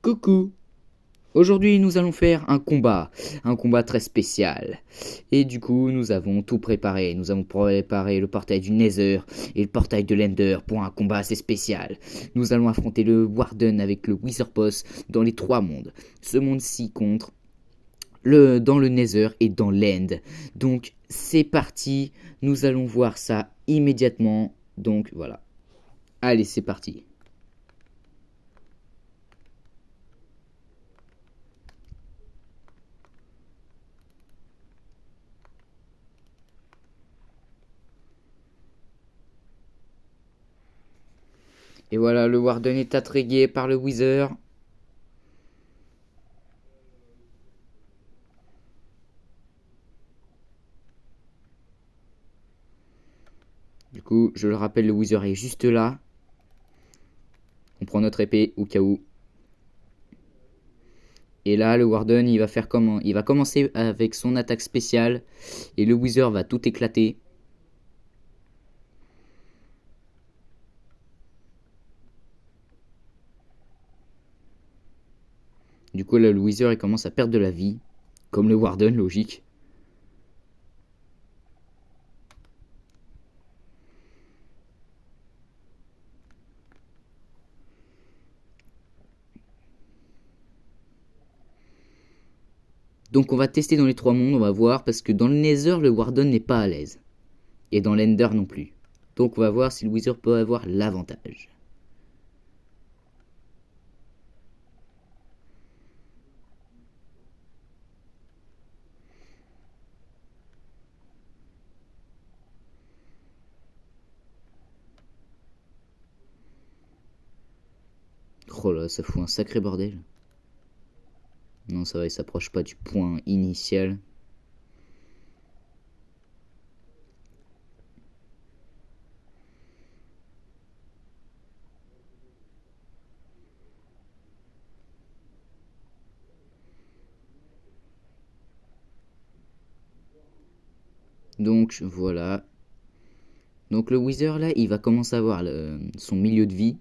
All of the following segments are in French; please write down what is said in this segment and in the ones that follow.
Coucou. Aujourd'hui, nous allons faire un combat très spécial. Et du coup, nous avons tout préparé. Nous avons préparé le portail du Nether et le portail de l'Ender pour un combat assez spécial. Nous allons affronter le Warden avec le Wither Boss dans les trois mondes. Ce monde-ci contre dans le Nether et dans l'End. Donc, c'est parti. Nous allons voir ça immédiatement. Donc, voilà. Allez, c'est parti. Et voilà, le Warden est attrayé par le Wither. Du coup, je le rappelle, le Wither est juste là. On prend notre épée au cas où. Et là, le Warden, il va faire comment? Il va commencer avec son attaque spéciale. Et le Wither va tout éclater. Du coup, là, le Wither, il commence à perdre de la vie. Comme le Warden, logique. Donc on va tester dans les trois mondes, on va voir. Parce que dans le Nether, le Warden n'est pas à l'aise. Et dans l'Ender non plus. Donc on va voir si le Wither peut avoir l'avantage. Oh là, ça fout un sacré bordel. Non, ça va, il s'approche pas du point initial. Donc voilà. Donc le Wither là, il va commencer à avoir son milieu de vie.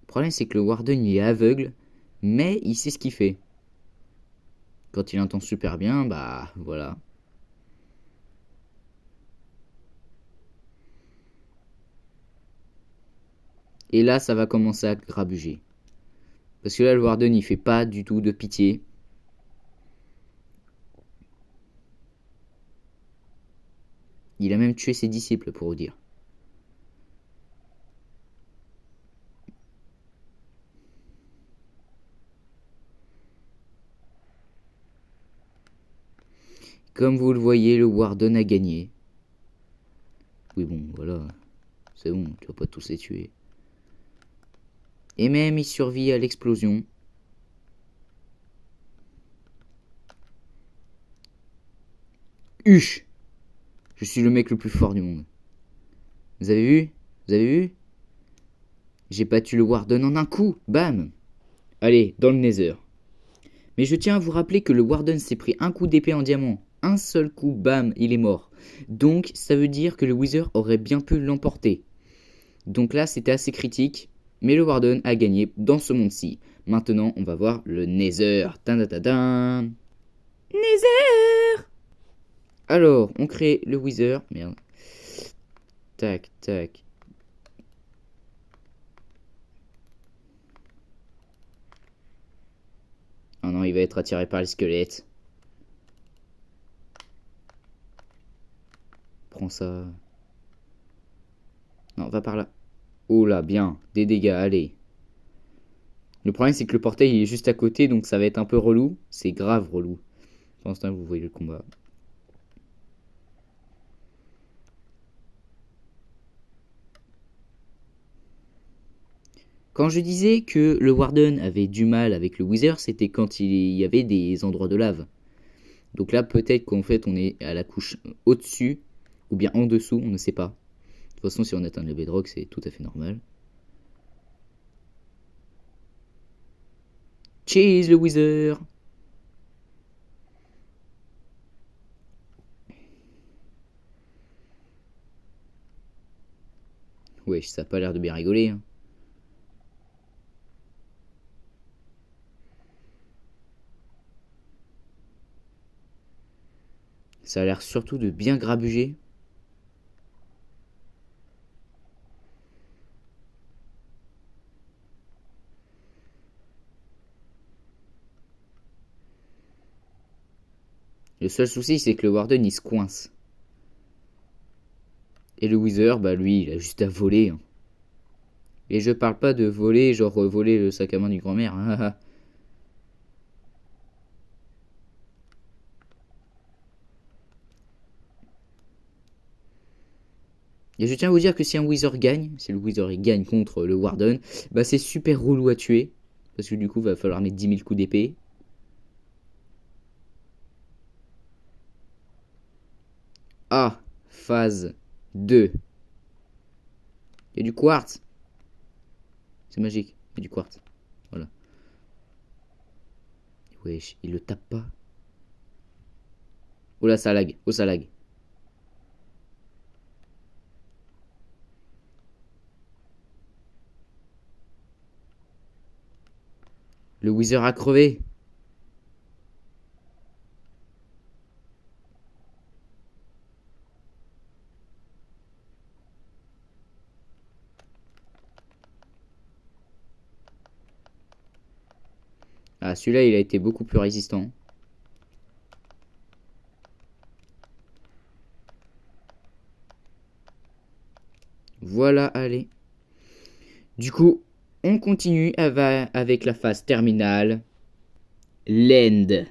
Le problème c'est que le Warden il est aveugle, mais il sait ce qu'il fait. Quand il entend super bien, bah voilà. Et là ça va commencer à grabuger. Parce que là le Warden il fait pas du tout de pitié. Il a même tué ses disciples pour vous dire. Comme vous le voyez, le Warden a gagné. Oui bon, voilà. C'est bon, tu vas pas tous les tuer. Et même il survit à l'explosion. Huch! Je suis le mec le plus fort du monde. Vous avez vu? Vous avez vu? J'ai battu le Warden en un coup. Bam! Allez, dans le Nether. Mais je tiens à vous rappeler que le Warden s'est pris un coup d'épée en diamant. Un seul coup, bam, il est mort. Donc, ça veut dire que le Wither aurait bien pu l'emporter. Donc là, c'était assez critique. Mais le Warden a gagné dans ce monde-ci. Maintenant, on va voir le Nether. Tadadadam. Nether! Alors, on crée le Wither. Merde. Tac, tac. Oh non, il va être attiré par les squelettes. Prends ça. Non, va par là. Oh là, bien. Des dégâts, allez. Le problème, c'est que le portail il est juste à côté, donc ça va être un peu relou. C'est grave relou. Pour l'instant, vous voyez le combat. Quand je disais que le Warden avait du mal avec le Wither, c'était quand il y avait des endroits de lave. Donc là, peut-être qu'en fait, on est à la couche au-dessus, ou bien en dessous, on ne sait pas. De toute façon, si on atteint le bedrock, c'est tout à fait normal. Cheese, le Wither! Wesh, ça a pas l'air de bien rigoler. Hein. Ça a l'air surtout de bien grabuger. Le seul souci, c'est que le Warden, il se coince. Et le Wither, bah lui, il a juste à voler. Hein. Et je parle pas de voler, genre voler le sac à main du grand-mère. Hein. Et je tiens à vous dire que si un Wither gagne, si le Wither il gagne contre le Warden, bah c'est super relou à tuer. Parce que du coup, va falloir mettre 10 000 coups d'épée. Ah, phase 2. Il y a du quartz. C'est magique, il y a du quartz. Voilà. Wesh, il le tape pas. Oh là, ça lag. Oh, ça lag. Le Wither a crevé. Ah, celui-là, il a été beaucoup plus résistant. Voilà, allez. Du coup, on continue avec la phase terminale. L'end.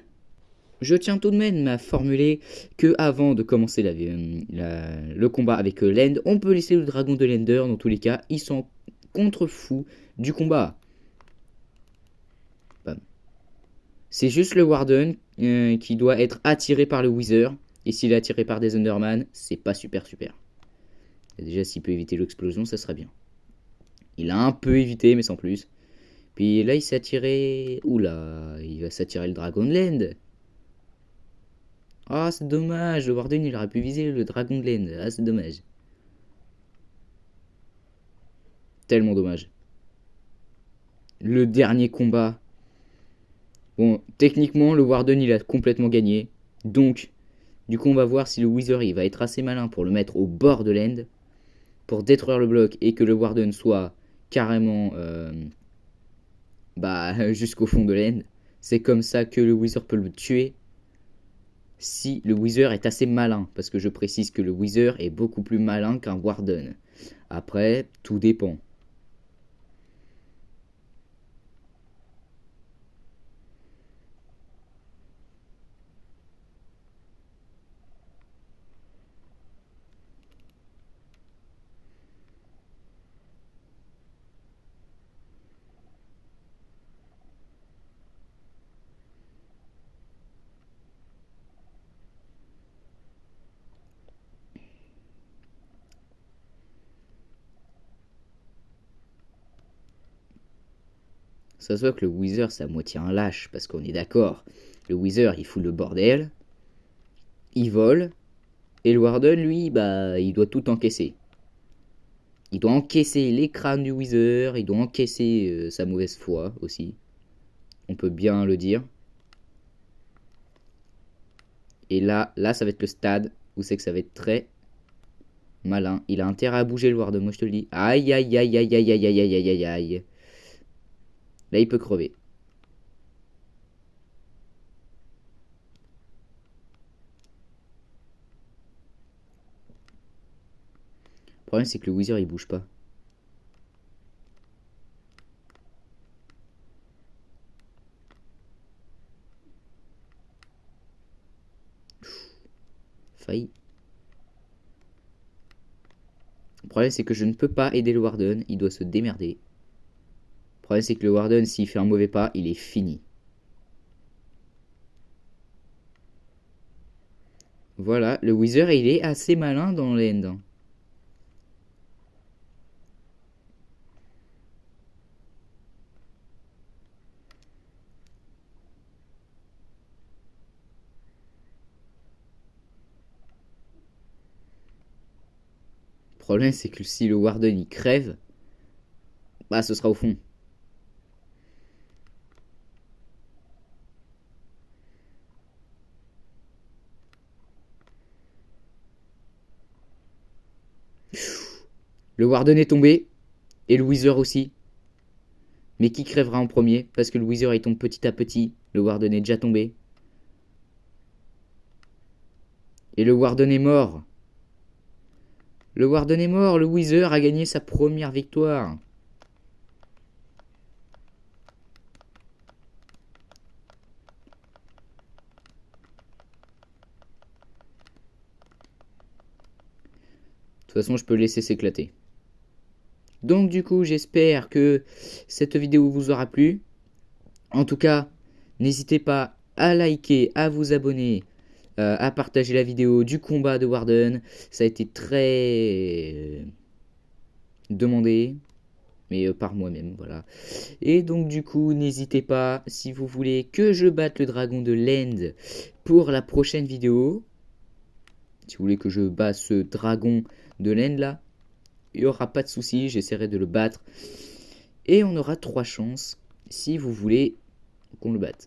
Je tiens tout de même à formuler que avant de commencer le combat avec l'end, on peut laisser le dragon de l'ender. Dans tous les cas, ils sont contre-fous du combat. Bam. C'est juste le Warden qui doit être attiré par le Wither. Et s'il est attiré par des Enderman, c'est pas super. Déjà, s'il peut éviter l'explosion, ça serait bien. Il a un peu évité, mais sans plus. Puis là, il s'est attiré... Oula, il va s'attirer le dragon de l'end. Ah, c'est dommage, le Warden, il aurait pu viser le dragon de l'end. Ah, c'est dommage. Tellement dommage. Le dernier combat. Bon, techniquement, le Warden, il a complètement gagné. Donc, du coup, on va voir si le Wither, il va être assez malin pour le mettre au bord de l'end. Pour détruire le bloc et que le Warden soit carrément jusqu'au fond de l'end. C'est comme ça que le Wither peut le tuer. Si le Wither est assez malin. Parce que je précise que le Wither est beaucoup plus malin qu'un Warden. Après, tout dépend. Ça se voit que le Wither, c'est à moitié un lâche. Parce qu'on est d'accord. Le Wither, il fout le bordel. Il vole. Et le Warden, lui, bah, il doit tout encaisser. Il doit encaisser les crânes du Wither. Il doit encaisser sa mauvaise foi aussi. On peut bien le dire. Et là, ça va être le stade où c'est que ça va être très malin. Il a intérêt à bouger le Warden, moi je te le dis. Aïe, aïe, aïe, aïe, aïe, aïe, aïe, aïe, aïe, aïe, aïe. Là, il peut crever. Le problème, c'est que le Wither, il bouge pas. Failli. Le problème, c'est que je ne peux pas aider le Warden. Il doit se démerder. Le problème, c'est que le Warden, s'il fait un mauvais pas, il est fini. Voilà, le Wither, il est assez malin dans l'end. problème, c'est que si le Warden il crève, bah ce sera au fond. Le Warden est tombé. Et le Wither aussi. Mais qui crèvera en premier? Parce que le Wither il tombe petit à petit. Le Warden est déjà tombé. Et le Warden est mort. Le Warden est mort. Le Wither a gagné sa première victoire. De toute façon, je peux le laisser s'éclater. Donc du coup, j'espère que cette vidéo vous aura plu. En tout cas, n'hésitez pas à liker, à vous abonner, à partager la vidéo du combat de Warden. Ça a été très demandé, mais par moi-même, voilà. Et donc du coup, n'hésitez pas, si vous voulez que je batte le dragon de l'End pour la prochaine vidéo, si vous voulez que je batte ce dragon de l'End là, il n'y aura pas de souci, j'essaierai de le battre. Et on aura 3 chances si vous voulez qu'on le batte.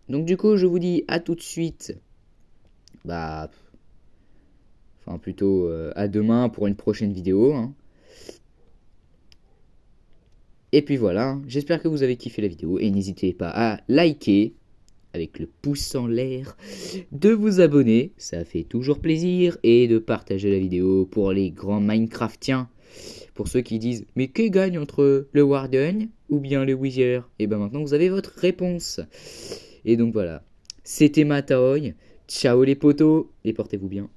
Donc du coup, je vous dis à tout de suite. Enfin plutôt à demain pour une prochaine vidéo. Hein. Et puis voilà, j'espère que vous avez kiffé la vidéo. Et n'hésitez pas à liker avec le pouce en l'air, de vous abonner, ça fait toujours plaisir, et de partager la vidéo pour les grands Minecraftiens. Pour ceux qui disent, mais qui gagne entre le Warden ou bien le Wither? Et ben maintenant vous avez votre réponse. Et donc voilà, c'était Mataoi, ciao les potos, et portez-vous bien.